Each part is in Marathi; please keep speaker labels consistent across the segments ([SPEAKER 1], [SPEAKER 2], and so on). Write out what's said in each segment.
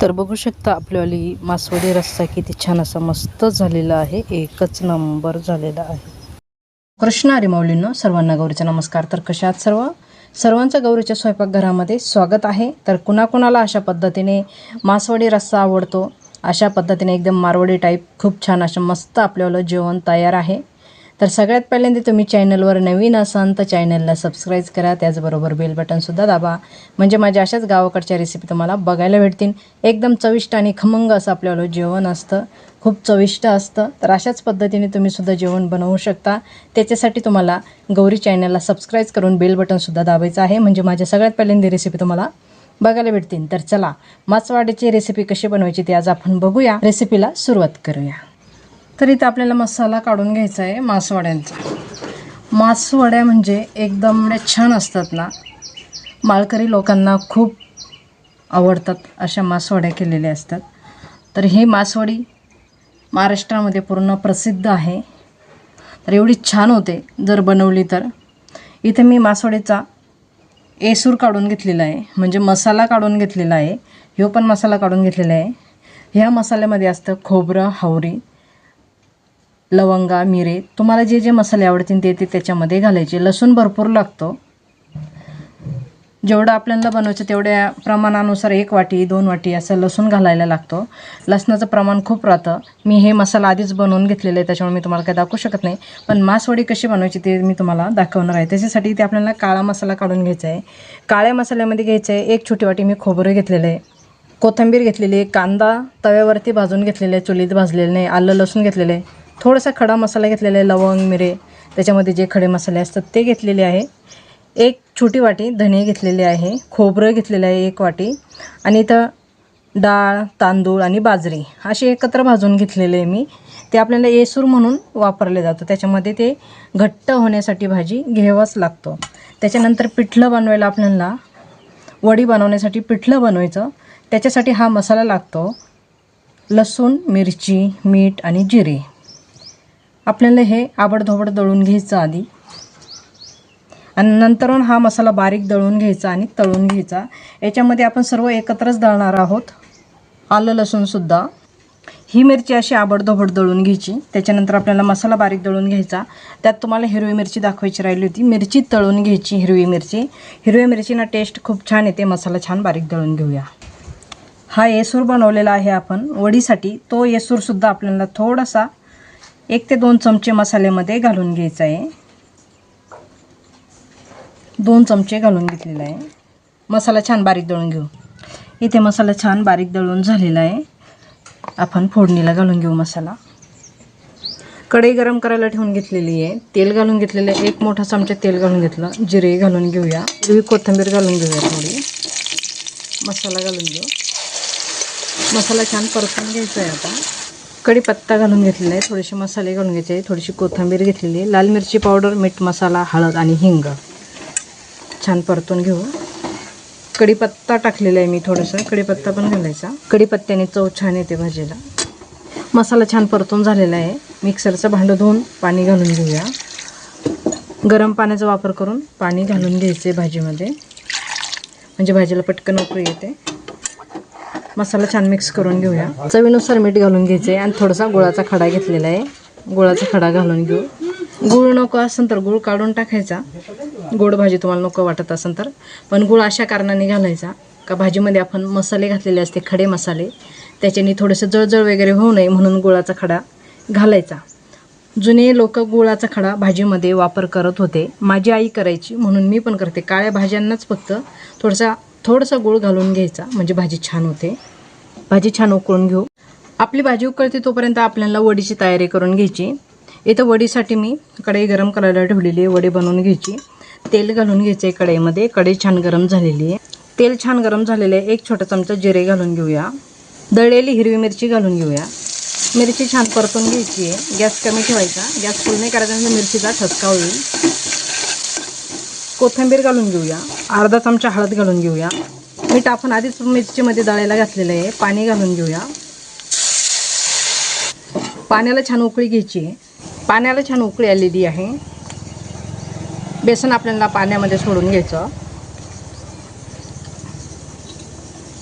[SPEAKER 1] तर बघू शकता आपल्यावाली मासवडी रस्सा किती छान असा मस्त झालेला आहे. एकच नंबर झालेला आहे. कृष्ण हरी माऊलींनो, सर्वांना गौरीचा नमस्कार. तर कशा आहात सर्वांचं गौरीच्या स्वयंपाकघरामध्ये स्वागत आहे. तर कुणाकुणाला अशा पद्धतीने मासवडी रस्सा आवडतो, अशा पद्धतीने एकदम मारवडी टाईप खूप छान असं मस्त आपल्याला जेवण तयार आहे. तर सगळ्यात पहिल्यांदा तुम्ही चॅनलवर नवीन असाल तर चॅनलला सबस्क्राईब करा, त्याचबरोबर बेल बटनसुद्धा दाबा, म्हणजे माझ्या अशाच गावाकडच्या रेसिपी तुम्हाला बघायला भेटतील. एकदम चविष्ट आणि खमंग असं आपल्याला जेवण असतं, खूप चविष्ट असतं. तर अशाच पद्धतीने तुम्हीसुद्धा जेवण बनवू शकता. त्याच्यासाठी तुम्हाला गौरी चॅनलला सबस्क्राईब करून बेल बटनसुद्धा दाबायचं आहे, म्हणजे माझ्या सगळ्यात पहिल्यांदा रेसिपी तुम्हाला बघायला भेटतील. तर चला, मासवडीची रेसिपी कशी बनवायची ते आज आपण बघूया. रेसिपीला सुरुवात करूया. तर इथं आपल्याला मसाला काढून घ्यायचा आहे मासवड्यांचा. मासवड्या म्हणजे एकदम छान असतात ना, माळकरी लोकांना खूप आवडतात अशा मासवड्या केलेल्या असतात. तर ही मासवडी महाराष्ट्रामध्ये पूर्ण प्रसिद्ध आहे. तर एवढी छान होते जर बनवली तर. इथे मी मासवडीचा एसूर काढून घेतलेला आहे, म्हणजे मसाला काढून घेतलेला आहे. ह्यो पण मसाला काढून घेतलेला आहे. ह्या मसाल्यामध्ये असतं खोबरं, हावरी, लवंगा, मिरे. तुम्हाला जे जे मसाले आवडतील ते त्याच्यामध्ये घालायचे. लसूण भरपूर लागतो. जेवढं आपल्याला बनवायचं तेवढ्या प्रमाणानुसार 1 वाटी 2 वाटी असं लसूण घालायला लागतो. लसणाचं प्रमाण खूप राहतं. मी हे मसाला आधीच बनवून घेतलेलं आहे, त्याच्यामुळे मी तुम्हाला काही दाखवू शकत नाही. पण मासवडी कशी बनवायची ते मी तुम्हाला दाखवणार आहे. त्याच्यासाठी इथे आपल्याला काळा मसाला काढून घ्यायचा आहे. काळ्या मसाल्यामध्ये घ्यायचं आहे 1 छोटी वाटी मी खोबरं घेतलेलं आहे, कोथिंबीर घेतलेली आहे, कांदा तव्यावरती भाजून घेतलेला आहे, चुलीत भाजलेलं नाही, आलं लसूण घेतलेलं आहे, थोडासा खडा मसाला घेतलेला आहे, लवंग, मिरे, त्याच्यामध्ये जे खडे मसाले असतात ते घेतलेले आहे. 1 छोटी वाटी धणे घेतलेले आहे, खोबरं घेतलेलं आहे 1 वाटी, आणि इथं डाळ, तांदूळ आणि बाजरी असे एकत्र भाजून घेतलेले आहे मी. ते आपल्याला एसूर म्हणून वापरले जातं. त्याच्यामध्ये ते घट्ट होण्यासाठी भाजी घ्यावंच लागतो. त्याच्यानंतर पिठलं बनवायला आपल्याला, वडी बनवण्यासाठी पिठलं बनवायचं, त्याच्यासाठी हा मसाला लागतो. लसूण, मिरची, मीठ आणि जिरे. आपल्याला हे आबडधोबड दळून घ्यायचं आधी, आणि नंतर हा मसाला बारीक दळून घ्यायचा आणि तळून घ्यायचा. याच्यामध्ये आपण सर्व एकत्रच दळणार आहोत, आलं लसूणसुद्धा. ही मिरची अशी आबडधोबड दळून घ्यायची. त्याच्यानंतर आपल्याला मसाला बारीक दळून घ्यायचा. त्यात तुम्हाला हिरवी मिरची दाखवायची राहिली होती, मिरची तळून घ्यायची. हिरवी मिरचीना टेस्ट खूप छान येते. मसाला छान बारीक दळून घेऊया. हा येसूर बनवलेला आहे आपण वडीसाठी. तो येसूरसुद्धा आपल्याला थोडासा 1 ते 2 चमचे मसाल्यामध्ये घालून घ्यायचा आहे. 2 चमचे घालून घेतलेला आहे. मसाला छान बारीक दळून घेऊ. इथे मसाला छान बारीक दळून झालेला आहे. आपण फोडणीला घालून घेऊ मसाला. कढई गरम करायला ठेवून घेतलेली आहे. तेल घालून घेतलेलं आहे. 1 मोठा चमचा तेल घालून घेतलं. जिरे घालून घेऊया. हिरवी कोथिंबीर घालून घेऊया. थोडी मसाला घालून घेऊ. मसाला छान परतून घ्यायचा आहे. आता कढीपत्ता घालून घेतलेला आहे. थोडेसे मसाले घालून घ्यायचे आहे. थोडीशी कोथिंबीर घेतलेली आहे. लाल मिरची पावडर, मीठ, मसाला, हळद आणि हिंग छान परतून घेऊ. कढीपत्ता टाकलेला आहे मी, थोडंसं कढीपत्ता पण घालायचा. कढीपत्त्याने चव छान येते भाजीला. मसाला छान परतून झालेला आहे. मिक्सरचं भांडं धुवून पाणी घालून घेऊया. गरम पाण्याचा वापर करून पाणी घालून घ्यायचे भाजीमध्ये, म्हणजे भाजीला पटकन उकळी येते. मसाला छान मिक्स करून घेऊया. चवीनुसार मीठ घालून घ्यायचे आणि थोडासा गुळाचा खडा घेतलेला आहे. गुळाचा खडा घालून घेऊ. गुळ नको असेल तर गुळ काढून टाकायचा. गोड भाजी तुम्हाला नको वाटत असेल तर. पण गुळ अशा कारणाने घालायचा का भाजीमध्ये आपण मसाले घातलेले असते, खडे मसाले, त्याच्याने थोडंसं जळजळ वगैरे होऊ नये म्हणून गुळाचा खडा घालायचा. जुने लोक गुळाचा खडा भाजीमध्ये वापर करत होते. माझी आई करायची म्हणून मी पण करते. काळ्या भाज्यांनाच फक्त थोडासा गुळ घालून घ्यायचा, म्हणजे भाजी छान होते. भाजी छान उकळून घेऊ. आपली भाजी उकळते तोपर्यंत आपल्याला वडीची तयारी करून घ्यायची. इथं वडीसाठी मी कढई गरम करायला ठेवलेली आहे. वडी बनवून घ्यायची. तेल घालून घ्यायचं आहे कढईमध्ये. कढई छान गरम झालेली आहे. तेल छान गरम झालेलं आहे. 1 छोटा चमचा जिरे घालून घेऊया. दळलेली हिरवी मिरची घालून घेऊया. मिरची छान परतून घ्यायची आहे. गॅस कमी ठेवायचा, गॅस फुल नाही करायचा, म्हणजे मिरचीचा ठसका होईल. कोथिंबीर घालून घेऊया. अर्धा चमचा हळद घालून घेऊया. मीठ आपण आधीच मिरचीमध्ये दळायला घातलेलं आहे. पाणी घालून घेऊया. पाण्याला छान उकळी घ्यायची आहे. पाण्याला छान उकळी आलेली आहे. बेसन आपल्याला पाण्यामध्ये सोडून घ्यायचं.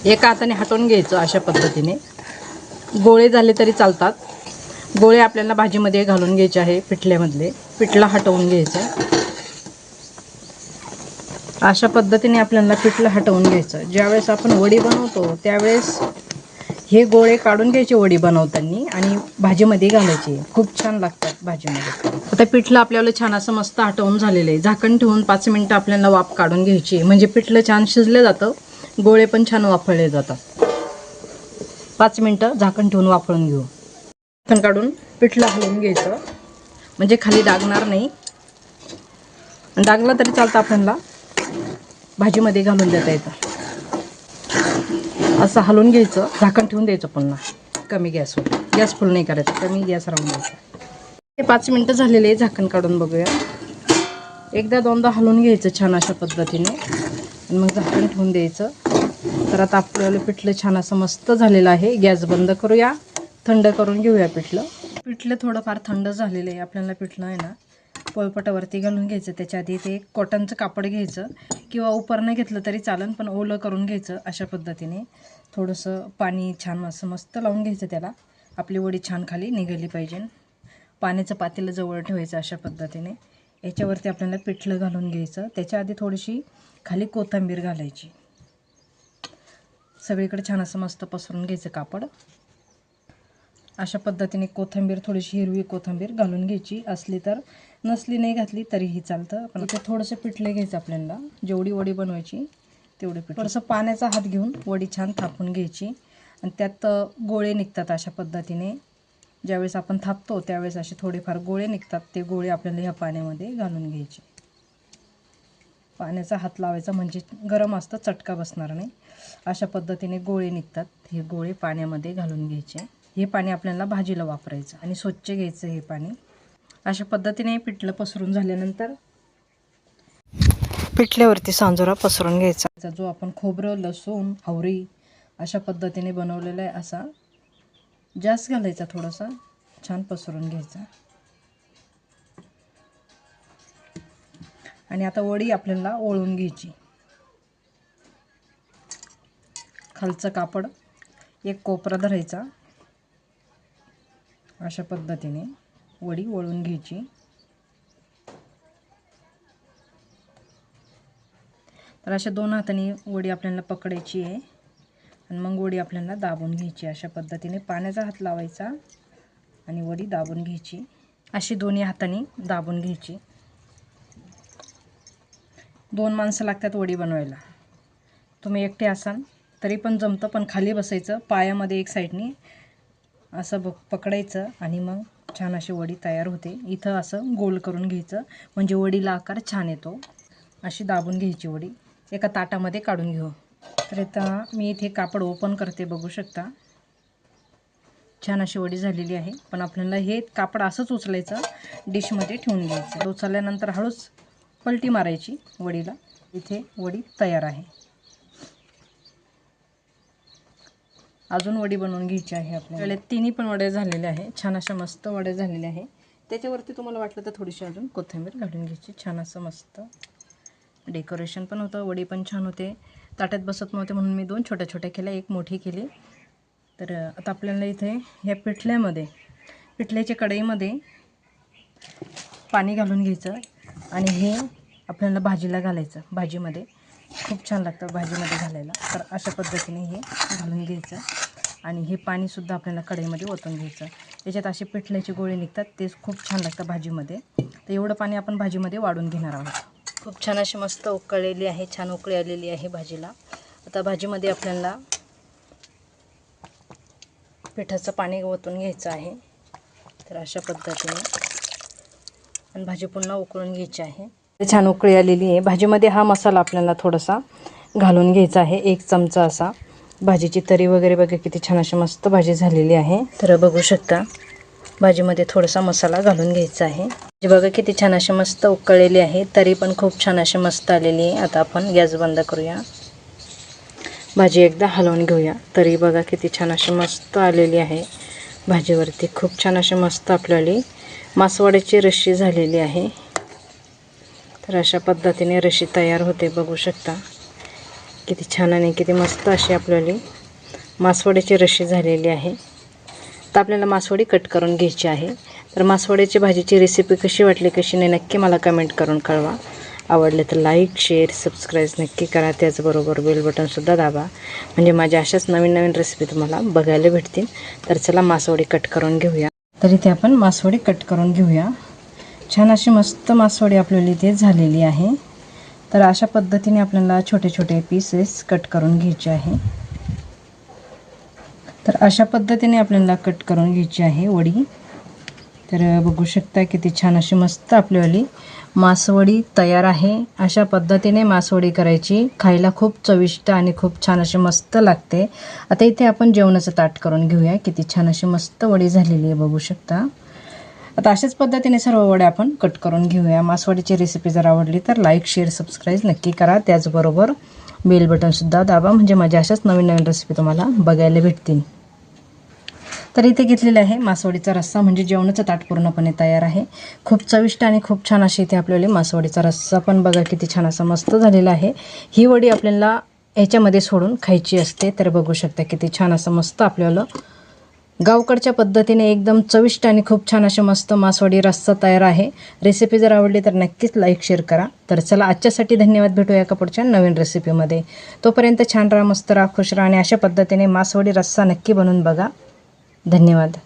[SPEAKER 1] एका हाताने हटवून घ्यायचं अशा पद्धतीने. गोळे झाले तरी चालतात. गोळे आपल्याला भाजीमध्ये घालून घ्यायचे आहे. पिठल्यामधले पिठलं हटवून घ्यायचं. अशा पद्धतीने आपल्याला पिठलं हटवून घ्यायचं. ज्यावेळेस आपण वडी बनवतो त्यावेळेस हे गोळे काढून घ्यायचे वडी बनवताना आणि भाजीमध्ये घालायचे. खूप छान लागतात भाजीमध्ये. आता पिठलं आपल्याला छान असं मस्त हटवून झालेलं आहे. झाकण ठेवून 5 मिनटं आपल्याला वाफ काढून घ्यायची, म्हणजे पिठलं छान शिजलं जातं, गोळे पण छान वाफळले जातात. 5 मिनटं झाकण ठेवून वाफळून घेऊ. झाकण काढून पिठलं हलवून घ्यायचं, म्हणजे खाली डागणार नाही. डागला तरी चालतं, आपल्याला भाजीमध्ये घालून देता येतं. असं हलवून घ्यायचं, झाकण ठेवून द्यायचं पुन्हा कमी गॅसवर. गॅस फुल नाही करायचं, कमी गॅस राहून द्यायचं. हे 5 मिनटं झालेले आहे. झाकण काढून बघूया. एकदा दोनदा हलवून घ्यायचं छान अशा पद्धतीने आणि मग झाकण ठेवून द्यायचं. तर आता आपल्याला पिठलं छान असं मस्त झालेलं आहे. गॅस बंद करूया, थंड करून घेऊया पिठलं. पिठलं थोडंफार थंड झालेलं आहे. आपल्याला पिठलं आहे ना पोळपाटावरती घालून घ्यायचं. त्याच्या आधी ते कॉटनचं कापड घ्यायचं किंवा उपरणं घेतलं तरी चालेल, पण ओलं करून घ्यायचं. अशा पद्धतीने थोडंसं पाणी छान असं मस्त लावून घ्यायचं त्याला. आपली वडी छान खाली निघाली पाहिजे. पाण्याचं पातेलं जवळ ठेवायचं अशा पद्धतीने. याच्यावरती आपल्याला पिठलं घालून घ्यायचं. त्याच्या आधी थोडीशी खाली कोथिंबीर घालायची. सगळीकडे छान असं मस्त पसरून घ्यायचं कापड. अशा पद्धतीने कोथिंबीर, थोडीशी हिरवी कोथिंबीर घालून घ्यायची. असली तर, नसली नाही घातली तरीही चालतं. पण इथे थोडंसं पिठलं घ्यायचं आपल्याला. जेवढी वडी बनवायची तेवढे पिठलं. थोडंसं पाण्याचा हात घेऊन वडी छान थापून घ्यायची आणि त्यात गोळे निघतात अशा पद्धतीने. ज्यावेळेस आपण थापतो त्यावेळेस असे थोडेफार गोळे निघतात. ते गोळे आपल्याला ह्या पाण्यामध्ये घालून घ्यायचे. पाण्याचा हात लावायचा, म्हणजे गरम असतं, चटका बसणार नाही. अशा पद्धतीने गोळे निघतात. हे गोळे पाण्यामध्ये घालून घ्यायचे. हे पाणी आपल्याला भाजीला वापरायचं आणि स्वच्छ घ्यायचं हे पाणी. अशा पद्धतीने पिठलं पसरून झाल्यानंतर पिठल्यावरती सांजोरा पसरून घ्यायचा. जो आपण खोबरं, लसूण, आवरी अशा पद्धतीने बनवलेला आहे, असा जास्त घालायचा, थोडासा छान पसरून घ्यायचा. आणि आता वडी आपल्याला ओळून घ्यायची. खालचं कापड एक कोपरा धरायचा. अशा पद्धतीने वडी ओळून घ्यायची. तर अशा 2 हातांनी वडी आपल्याला पकडायची आहे आणि मग वडी आपल्याला दाबून घ्यायची. अशा पद्धतीने पाण्याचा हात लावायचा आणि वडी दाबून घ्यायची. अशी दोन्ही हातांनी दाबून घ्यायची. 2 माणसं लागतात वडी बनवायला. तुम्ही एकटे असाल तरी पण जमतं, पण खाली बसायचं, पायामध्ये एक साईडनी असं पकडायचं आणि मग छान अशी वडी तयार होते. इथं असं गोल करून घ्यायचं, म्हणजे वडीला आकार छान येतो. अशी दाबून घ्यायची वडी. एका ताटामध्ये काढून घेऊ. तर आता मी इथे कापड ओपन करते, बघू शकता. छान अशी वडी झालेली आहे. पण आपल्याला हे कापड असंच उचलायचं, डिशमध्ये ठेवून घ्यायचं. उचलल्यानंतर हळूच पलटी मारायची वडीला. इथे वडी तयार आहे. अजून वडी बनवून घ्यायची आहे आपल्याला. तिन्ही पण वड्या झालेल्या आहे. छान अशा मस्त वड्या झालेल्या आहे. त्याच्यावरती तुम्हाला वाटलं तर थोडीशी अजून कोथिंबीर घालून घ्यायची. छान असं मस्त डेकोरेशन पण होतं. वडी पण छान होते. ताटात बसत नव्हते म्हणून मी 2 छोट्या छोट्या केल्या, एक मोठी केली. तर आता आपल्याला इथे ह्या पिठल्याच्या कढईमध्ये पाणी घालून घ्यायचं आणि हे आपल्याला भाजीला घालायचं. भाजीमध्ये खूप छान लागतं भाजीमध्ये घालायला. तर अशा पद्धतीने हे घालून घ्यायचं आणि हे पाणीसुद्धा आपल्याला कढईमध्ये ओतून घ्यायचं. याच्यात असे पिठल्याचे गोळे निघतात, ते खूप छान लागतं भाजीमध्ये. तर एवढं पाणी आपण भाजीमध्ये वाढून घेणार आहोत. खूप छान अशी मस्त उकळलेली आहे, छान उकळी आलेली आहे भाजीला. आता भाजीमध्ये आपल्याला पिठाचं पाणी ओतून घ्यायचं आहे. तर अशा पद्धतीने आणि भाजी पुन्हा उकळून घ्यायची आहे. छान उकळी आलेली आहे. भाजीमध्ये हा मसाला आपल्याला थोडासा घालून घ्यायचा आहे, 1 चमचा असा. भाजीची तरी वगैरे बघा किती छान अशी मस्त भाजी झालेली आहे. तर बघू शकता भाजीमध्ये थोडासा मसाला घालून घ्यायचा आहे. भाजी बघा किती छान अशी मस्त उकळलेली आहे. तरी पण खूप छान अशी मस्त आलेली आहे. आता आपण गॅस बंद करूया. भाजी एकदा हलवून घेऊया. तरी बघा किती छान अशी मस्त आलेली आहे. भाजीवरती खूप छान अशी मस्त आपल्याला मासवड्याची रशी झालेली आहे. तर अशा पद्धतीने रशी तयार होते, बघू शकता. किती छान आणि किती मस्त अशी आपल्याला मासवडीची रशी झालेली आहे. तर आपल्याला मासवडी कट करून घ्यायची आहे. तर मासवडीची भाजीची रेसिपी कशी वाटली कशी नाही नक्की मला कमेंट करून कळवा. आवडले तर लाईक शेअर सबस्क्राईब नक्की करा. त्याचबरोबर बेल बटनसुद्धा दाबा म्हणजे माझ्या अशाच नवीन नवीन रेसिपी तुम्हाला बघायला भेटतील. तर चला मासवडी कट करून घेऊया. तर इथे आपण मासवडी कट करून घेऊया. छान अशी मस्त मासवडी आपल्याला इथे झालेली आहे. तर अशा पद्धतीने आपल्याला छोटे छोटे पीसेस कट करून घ्यायचे आहे. तर अशा पद्धतीने आपल्याला कट करून घ्यायची आहे वडी. तर बघू शकता किती छान अशी मस्त आपल्यावाली मासवडी तयार आहे. अशा पद्धतीने मासवडी करायची. खायला खूप चविष्ट आणि खूप छान अशी मस्त लागते. आता इथे आपण जेवणाचं ताट करून घेऊया. किती छान अशी मस्त वडी झालेली आहे बघू शकता. आता अशाच पद्धतीने सर्व वड्या आपण कट करून घेऊया. मासवडीची रेसिपी जर आवडली तर लाईक शेअर सबस्क्राईब नक्की करा. त्याचबरोबर बेल बटनसुद्धा दाबा म्हणजे माझ्या अशाच नवीन नवीन रेसिपी तुम्हाला बघायला भेटतील. तर इथे घेतलेला आहे मासवडीचा रस्सा म्हणजे जेवणाचं ताट पूर्णपणे तयार आहे. खूप चविष्ट आणि खूप छान अशी इथे आपल्याला मासवडीचा रस्सा पण बघा किती छान असा मस्त झालेला आहे. ही वडी आपल्याला याच्यामध्ये सोडून खायची असते. तर बघू शकता किती छान असं मस्त आपल्याला गावकडच्या पद्धतीने एकदम चविष्ट आणि खूप छान अशी मस्त मासवडी रस्सा तयार आहे. रेसिपी जर आवडली तर नक्कीच लाईक शेअर करा. तर चला आजच्यासाठी धन्यवाद. भेटूया एका पुढच्या नवीन रेसिपीमध्ये. तोपर्यंत छान राहा मस्त राहा खुश राहा आणि अशा पद्धतीने मासवडी रस्सा नक्की बनवून बघा. धन्यवाद.